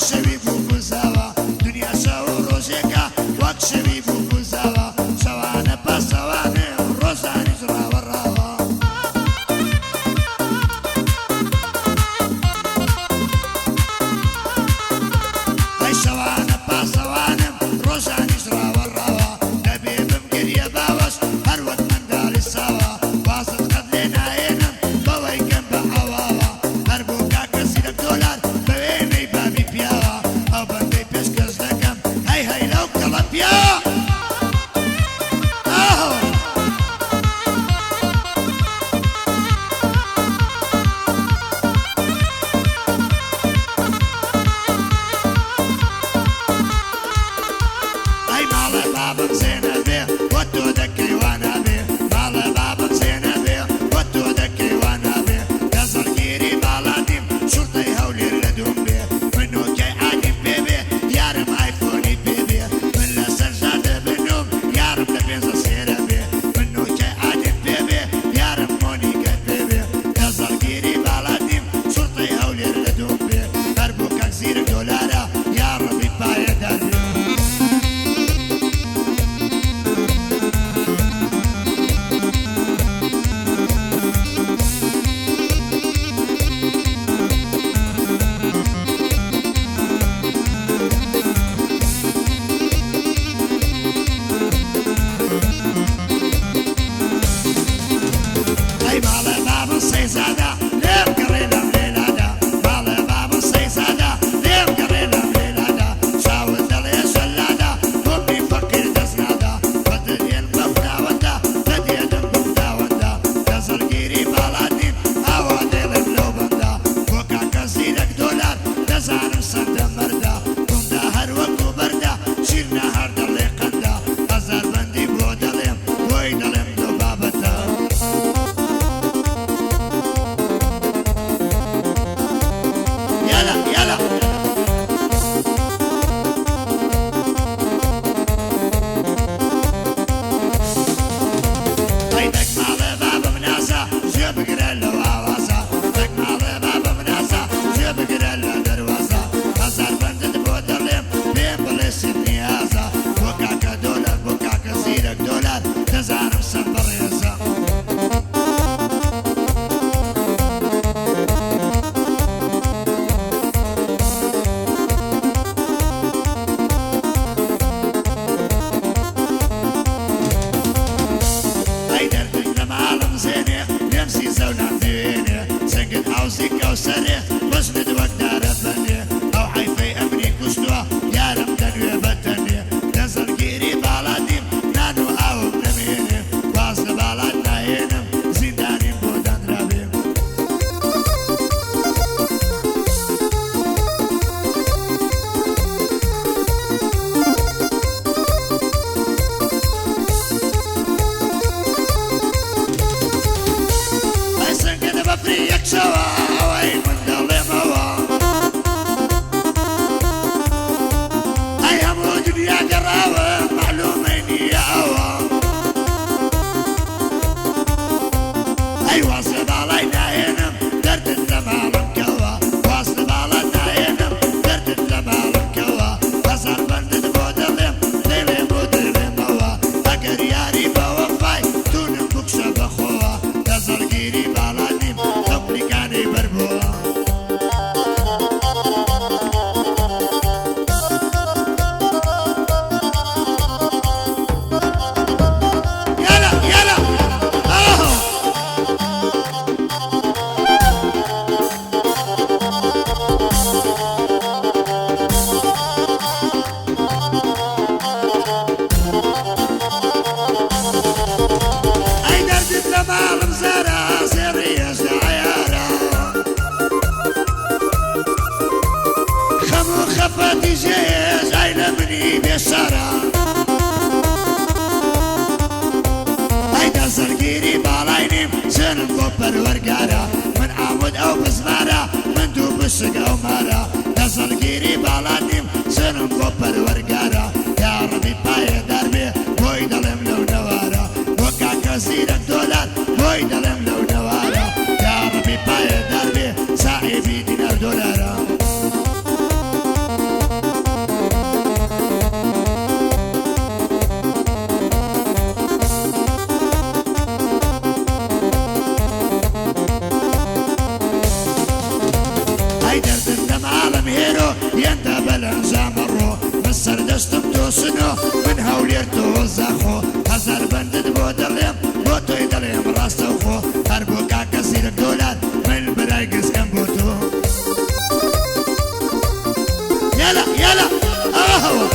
شەوی بوو بزاوە دنیا شەو ڕۆژێکە وەک شەوی بوو بزاوە شەوانە پاسەوانێ ڕۆژانیش ڕاوەڕاوە ئەی شەوانە پاسەوانم ڕۆژانیش ڕاوەڕاوە دەبێ بمگریە باوەش هەر وەک منداڵی ساوە وازت قەت لێ نایێنم بەوەی کەم بە ئەواوە هەر بۆ کاکەسی لە دۆلار بەوێنەی بابی پیاوە ئەو بەندەی پێشکەش دەکەم هەی هەی لەو کەڵە پیاوە بابم زێنە بێ وە تۆ دەکەی وانە بێ باڵە بابم زێنە بێ وە تۆ دەکەی وانە بێ دەزەڵگیری باڵاتیم شوڕتەی هەولێر لە دوم بێ من نۆکەی عادیم پێ بێ یارم ئایفۆنی پێ بێ من لەسەر ژادە بنوم یارم لە پێنجە سێرە بێ من نۆکەی عادیم پێ بێ یارم مۆنیکە پێ بێ دەزەڵگیری باڵاتیم شوڕتەی هەولێر لە دوم بێ هەر بۆ کەک زیرک دۆلارە یاڕەبی پایەدار بێ سەیزادە لێم گەڕێ لەم لێلادا باڵێ بابە سەیزادە لێم گەڕێ لەم لێلادا چاوت دەڵێ شەلادا بۆمی فەقیر دەستنادا بەدەنێن بەم داوەندا دەدێنم بەم داوەندا دەزەڵگیری باڵاتین ئاوا دێڵێم لەو بەندا بۆ کاکە زیرەک دۆلار دەزانم سەندە مەردا بۆمدا هەر وەکو بەردا شیرنا هەر دەڵێ قەندا هەزار بەندی بۆ دەڵێم بۆی دەڵێم لەو بابەتە دەزانم سەر بەڕێزە ئەی دەردنگ لە ماڵم زێنێ لێم سیزە و نامدوێنێ سەنگت حوزی کەوسەرێ بەژنت وەک دارە بەنێ ئەو حەیفەی ئەمری کوشتووە یارم دەنوێ بەتەنێ دەزەڵگیری باڵاتیم نان و ئاوم نەمێنێ واز لە باڵات ناهێنم زیندانیم بۆ دانرابێ ئەی سەنگەنە بەفری یەکشەوە ئەوەی من دەڵێمەوە ئەی هەموو دنیا گەڕاوە معلومەی نییە ئەوە ئەی واز لە باڵای ناهێنم دەردت لە ماڵم کەوە واز لە باڵات ناهێنم دەردت لە ماڵم کەوە هەزار بەندت بۆ دەڵێم دەیڵێ بۆ دەڵێمەوە ئەگەر یاری بەوەفای تونم بکشە بەخۆوە دەزەڵگیری باڵاتیم ئەمریکانەی بەربووە ماڵم زارە زێڕی هێزە عیارە خەم و خەفەتی ژێژ ئای لە منی بێشارە ئەی دەزەڵگیری باڵای نیم ژێنم بۆ پەروەرگارە من ئامود ئەو بزمارە من دوو بشک ئەو مارە دەزەڵگیری باڵاتیم ژێنم بۆ پەروەرگارە یاڕەبی پایەدار بێ بۆی دەڵێم لەو نەوارە بۆ کاکە زیرەک دۆلار بۆی دەڵێم لەو نەوارە یاڕەبی پایەدار بێ ساحیبی دینار دۆلارە ينتا بالانزام الروح مصر دستم توسنو من هوليرتو وزاخو هزار بندد بودليم بوتو يدليم راستو خو هربو كاكسير دولار من برايقز كم بوتو يلا يلا اهو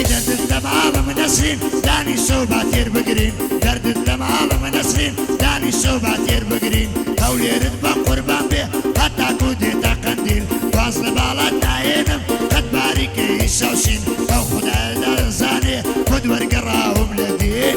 درد الدم عالم نسرين داني صوباتير بقرين درد الدم عالم نسرين داني صوباتير بقرين هولي ردبان قربان بيه حتى كودي تقنديل واصل بالا ناينم قد باريكي يسوسين او خدا دارزاني خد ورقراهم لدين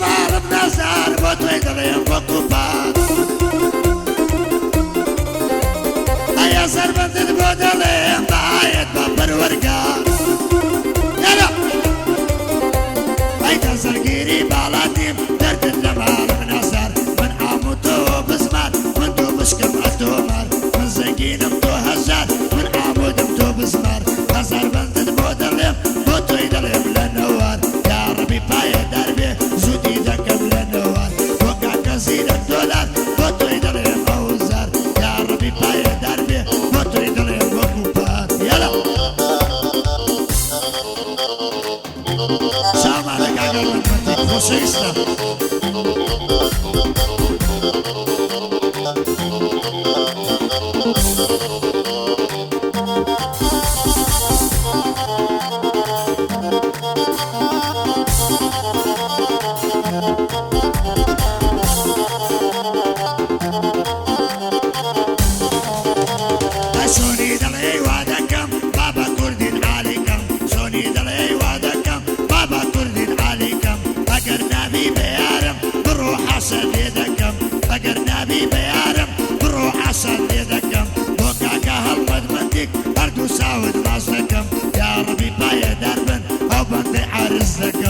عالم نزار بطوي دليم بكوبات ايا سربند البودليم بايد بابر ورقات يلا اي تنسرقيري بالاتيم درد الدم عالم نزار من عمودو بزمان من دو بشكم الدومار من زنقينم تو هزار من عمودم تو بزمار هزار بند البودليم بطوي دليم لنوار يا ربي بايد دربي زودي دكم لنوار وقع كثير الدولار بطو يدريم اوزار يا ربي باي دربي بطو يدريم وكوبات يلا سلام عليك عقل من فتيك خصيصنا سوني دلي وادكم بابا كردين عليكم سوني دلي وادكم بابا كردين عليكم فقر نبي بيارم بروح حسن يدكم فقر نبي بيارم بروح حسن يدكم وقعك هالمدمنتك أردو ساود مصركم يا ربي باي دربن أو بندي عرز لكم